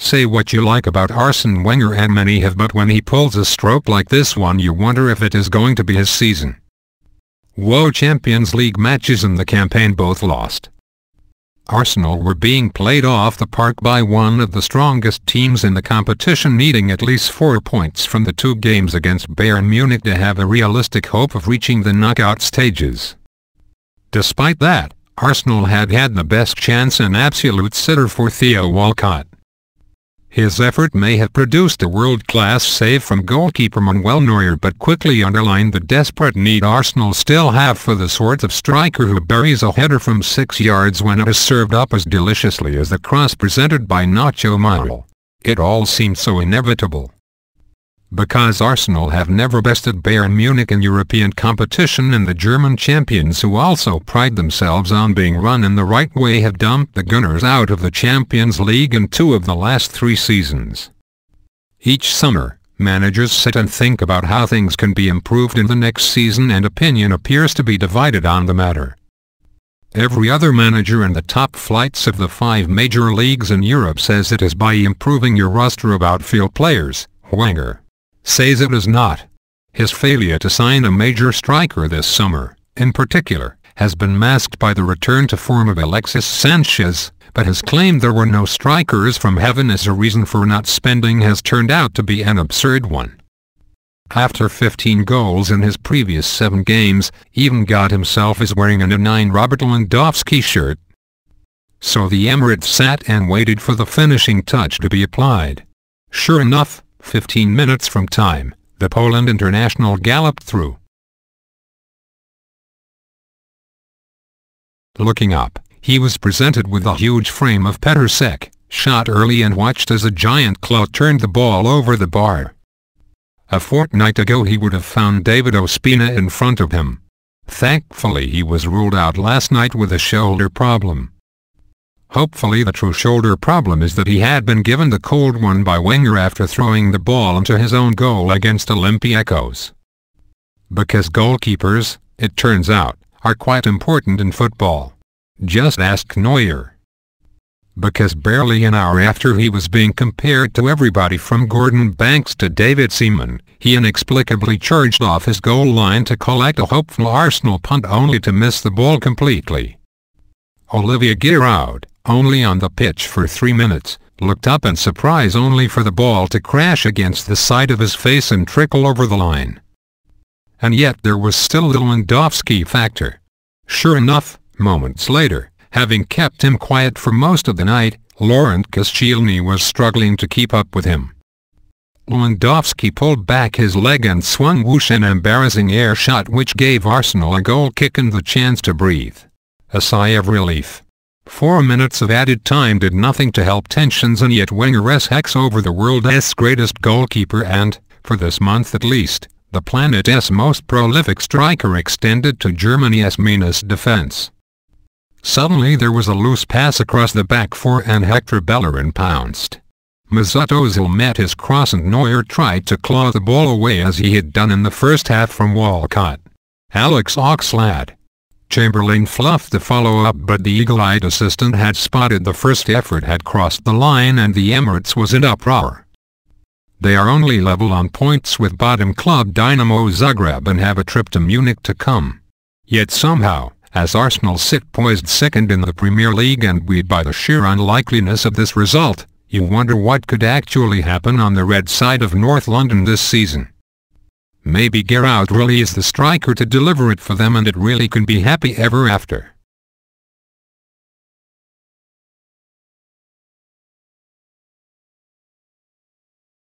Say what you like about Arsene Wenger, and many have, but when he pulls a stroke like this one you wonder if it is going to be his season. Woe Champions League matches in the campaign both lost. Arsenal were being played off the park by one of the strongest teams in the competition, needing at least 4 points from the 2 games against Bayern Munich to have a realistic hope of reaching the knockout stages. Despite that, Arsenal had the best chance, an absolute sitter for Theo Walcott. His effort may have produced a world-class save from goalkeeper Manuel Neuer, but quickly underlined the desperate need Arsenal still have for the sort of striker who buries a header from 6 yards when it is served up as deliciously as the cross presented by Nacho Monreal. It all seemed so inevitable. Because Arsenal have never bested Bayern Munich in European competition, and the German champions, who also pride themselves on being run in the right way, have dumped the Gunners out of the Champions League in 2 of the last 3 seasons. Each summer, managers sit and think about how things can be improved in the next season, and opinion appears to be divided on the matter. Every other manager in the top flights of the 5 major leagues in Europe says it is by improving your roster of outfield players. Wenger says it is not. His failure to sign a major striker this summer, in particular, has been masked by the return to form of Alexis Sanchez, but his claim there were no strikers from heaven as a reason for not spending has turned out to be an absurd one. After 15 goals in his previous 7 games, even God himself is wearing a #9 Robert Lewandowski shirt. So the Emirates sat and waited for the finishing touch to be applied. Sure enough, 15 minutes from time, the Poland international galloped through. Looking up, he was presented with a huge frame of Petr Cech, shot early, and watched as a giant claw turned the ball over the bar. A fortnight ago he would have found David Ospina in front of him. Thankfully he was ruled out last night with a shoulder problem. Hopefully the true shoulder problem is that he had been given the cold one by Wenger after throwing the ball into his own goal against Olympiacos. Because goalkeepers, it turns out, are quite important in football. Just ask Neuer. Because barely an hour after he was being compared to everybody from Gordon Banks to David Seaman, he inexplicably charged off his goal line to collect a hopeful Arsenal punt, only to miss the ball completely. Olivier Giroud, only on the pitch for 3 minutes, looked up in surprise only for the ball to crash against the side of his face and trickle over the line. And yet there was still the Lewandowski factor. Sure enough, moments later, having kept him quiet for most of the night, Laurent Koscielny was struggling to keep up with him. Lewandowski pulled back his leg and swung whoosh, an embarrassing air shot which gave Arsenal a goal kick and the chance to breathe. A sigh of relief. 4 minutes of added time did nothing to help tensions, and yet Wenger's hex over the world's greatest goalkeeper and, for this month at least, the planet's most prolific striker extended to Germany's meanest defense. Suddenly there was a loose pass across the back 4 and Hector Bellerin pounced. Mesut Ozil met his cross and Neuer tried to claw the ball away as he had done in the first half from Walcott. Alex Oxlade-Chamberlain fluffed the follow-up, but the eagle-eyed assistant had spotted the first effort had crossed the line and the Emirates was in uproar. They are only level on points with bottom club Dinamo Zagreb and have a trip to Munich to come. Yet somehow, as Arsenal sit poised second in the Premier League and buoyed by the sheer unlikeliness of this result, you wonder what could actually happen on the red side of North London this season. Maybe Giroud really is the striker to deliver it for them, and it really can be happy ever after.